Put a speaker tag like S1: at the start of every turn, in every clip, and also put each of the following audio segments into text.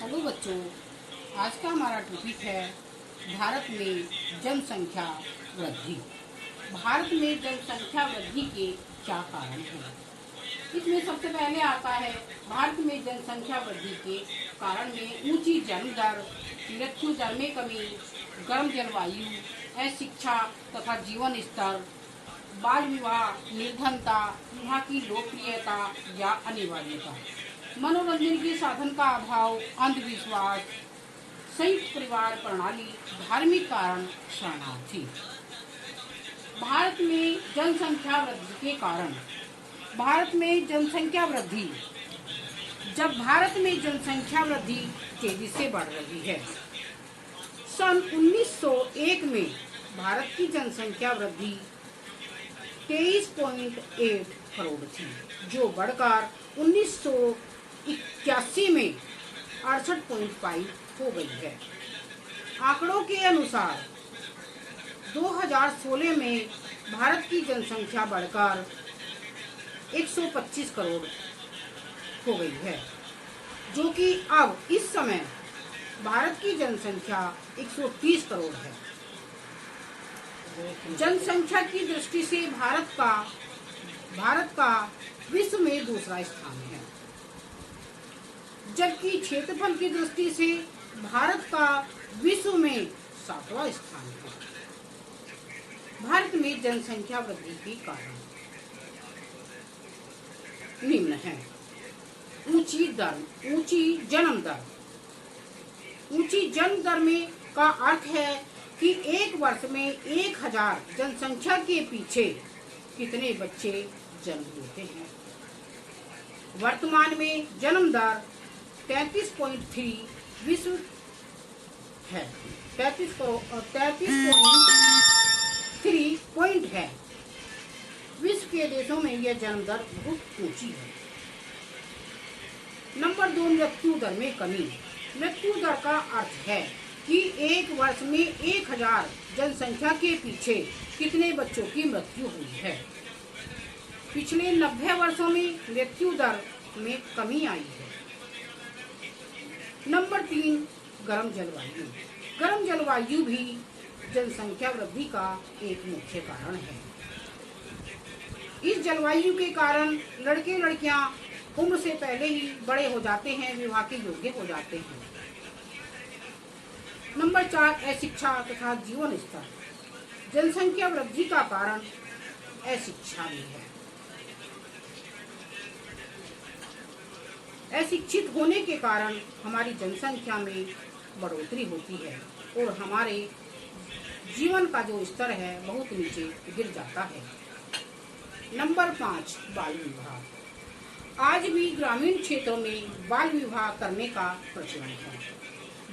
S1: Hello बच्चों, आज का हमारा टॉपिक है भारत में जनसंख्या वृद्धि। भारत में जनसंख्या वृद्धि के क्या कारण हैं? इसमें सबसे पहले आता है भारत में जनसंख्या वृद्धि के कारण में ऊंची जन्म दर, मृत्यु दर में कमी, गर्म जलवायु, अशिक्षा तथा जीवन स्तर, बाल विवाह, निर्धनता, विवाह की लोकप्रियता या अनिवार्यता, मनोरंजन के साधन का अभाव, अंधविश्वास, संयुक्त परिवार प्रणाली, धार्मिक कारण, शरणार्थी। भारत में जनसंख्या वृद्धि के कारण। भारत में जनसंख्या वृद्धि। जब भारत में जनसंख्या वृद्धि तेजी से बढ़ रही है। सन 1901 में भारत की जनसंख्या वृद्धि 23.8 करोड़ थी, जो बढ़कर 1981 में 68.5 हो गई है। आंकड़ों के अनुसार 2016 में भारत की जनसंख्या बढ़कर 125 करोड़ हो गई है, जो कि अब इस समय भारत की जनसंख्या 130 करोड़ है। जनसंख्या की दृष्टि से भारत का विश्व में दूसरा स्थान है, जबकि क्षेत्रफल की दृष्टि से भारत का विश्व में 7वां स्थान है। भारत में जनसंख्या वृद्धि के कारण निम्न है। ऊंची जन्म दर। ऊंची जन्म दर में का अर्थ है कि एक वर्ष में 1000 जनसंख्या के पीछे कितने बच्चे जन्म लेते हैं। वर्तमान में जन्म दर 33.3 विश्व है, 33.3 पॉइंट है। विश्व के देशों में यह जन्म दर बहुत ऊंची है। नंबर 2, मृत्यु दर में कमी। मृत्यु दर का अर्थ है कि एक वर्ष में 1000 जनसंख्या के पीछे कितने बच्चों की मृत्यु हुई है। पिछले 90 वर्षों में मृत्यु दर में कमी आई है। नंबर 3, गर्म जलवायु। गर्म जलवायु भी जनसंख्या वृद्धि का एक मुख्य कारण है। इस जलवायु के कारण लड़के लड़कियां उम्र से पहले ही बड़े हो जाते हैं, विवाह के योग्य हो जाते हैं। नंबर 4, अशिक्षा तथा जीवन स्तर। जनसंख्या वृद्धि का कारण अशिक्षा भी है। अशिक्षित होने के कारण हमारी जनसंख्या में बढ़ोतरी होती है और हमारे जीवन का जो स्तर है बहुत नीचे गिर जाता है। नंबर 5, बाल विवाह। आज भी ग्रामीण क्षेत्रों में बाल विवाह करने का प्रचलन है।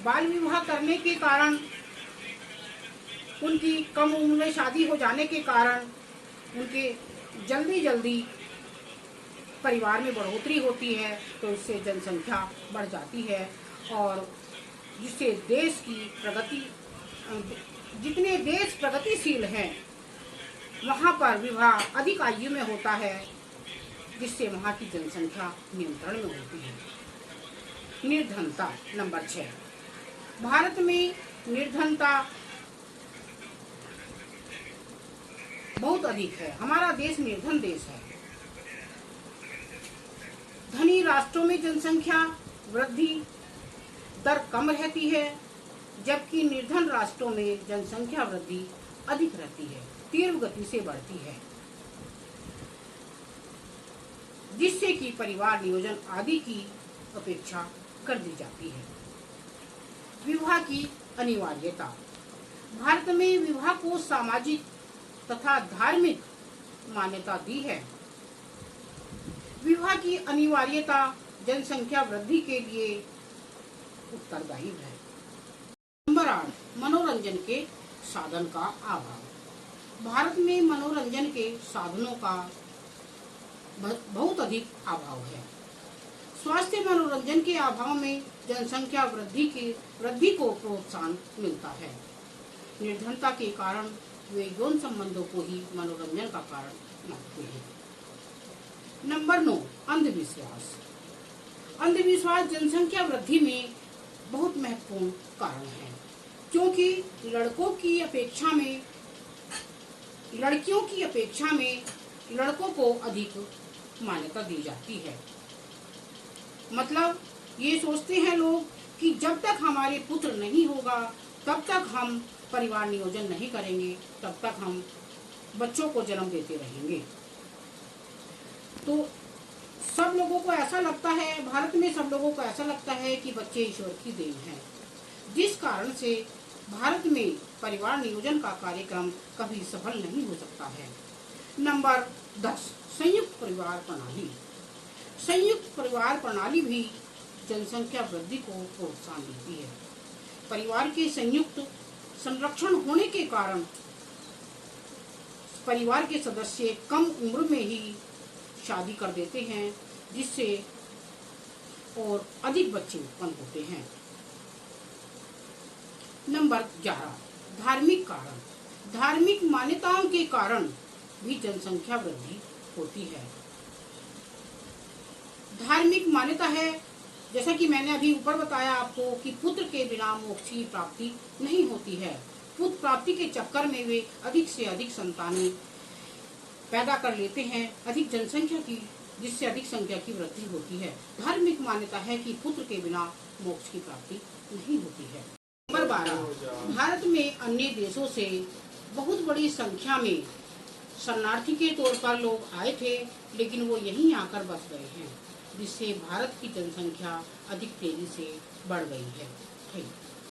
S1: बाल विवाह करने के कारण, उनकी कम उम्र में शादी हो जाने के कारण उनके जल्दी परिवार में बढ़ोतरी होती है, तो इससे जनसंख्या बढ़ जाती है और जिससे देश की प्रगति, जितने देश प्रगतिशील हैं वहाँ पर विवाह अधिक आयु में होता है, जिससे वहाँ की जनसंख्या नियंत्रण में होती है। निर्धनता। नंबर 6, भारत में निर्धनता बहुत अधिक है। हमारा देश निर्धन देश है। धनी राष्ट्रों में जनसंख्या वृद्धि दर कम रहती है, जबकि निर्धन राष्ट्रों में जनसंख्या वृद्धि अधिक रहती है, तीव्र गति से बढ़ती है, जिससे कि परिवार नियोजन आदि की अपेक्षा कर दी जाती है। विवाह की अनिवार्यता। भारत में विवाह को सामाजिक तथा धार्मिक मान्यता दी है। विवाह की अनिवार्यता जनसंख्या वृद्धि के लिए उत्तरदायी है। नंबर 8, मनोरंजन के साधन का अभाव। भारत में मनोरंजन के साधनों का बहुत अधिक अभाव है। स्वास्थ्य मनोरंजन के अभाव में जनसंख्या वृद्धि को प्रोत्साहन मिलता है। निर्धनता के कारण वे यौन संबंधों को ही मनोरंजन का कारण मानते हैं। नंबर 9, अंधविश्वास। अंधविश्वास जनसंख्या वृद्धि में महत्वपूर्ण कारण है, क्योंकि लड़कियों की अपेक्षा में लड़कों को अधिक मान्यता दी जाती है। मतलब ये सोचते हैं लोग कि जब तक हमारे पुत्र नहीं होगा तब तक हम परिवार नियोजन नहीं करेंगे, तब तक हम बच्चों को जन्म देते रहेंगे। तो सब लोगों को ऐसा लगता है, भारत में सब लोगों को ऐसा लगता है कि बच्चे ईश्वर की देन हैं, जिस कारण से भारत में परिवार नियोजन का कार्यक्रम कभी सफल नहीं हो सकता है। नंबर 10, संयुक्त परिवार प्रणाली। संयुक्त परिवार प्रणाली भी जनसंख्या वृद्धि को प्रोत्साहन देती है। परिवार के संयुक्त संरक्षण होने के कारण परिवार के सदस्य कम उम्र में ही शादी कर देते हैं, जिससे और अधिक बच्चे उत्पन्न होते हैं। नंबर 11, धार्मिक कारण। धार्मिक मान्यताओं के कारण भी जनसंख्या वृद्धि होती है। धार्मिक मान्यता है, जैसा कि मैंने अभी ऊपर बताया आपको, कि पुत्र के बिना मोक्ष की प्राप्ति नहीं होती है। पुत्र प्राप्ति के चक्कर में वे अधिक से अधिक संतानें पैदा कर लेते हैं, अधिक जनसंख्या की, जिससे अधिक संख्या की वृद्धि होती है। धार्मिक मान्यता है कि पुत्र के बिना मोक्ष की प्राप्ति नहीं होती है। नंबर 12, भारत में अन्य देशों से बहुत बड़ी संख्या में शरणार्थी के तौर पर लोग आए थे, लेकिन वो यहीं आकर बस गए हैं, जिससे भारत की जनसंख्या अधिक तेजी से बढ़ गई है।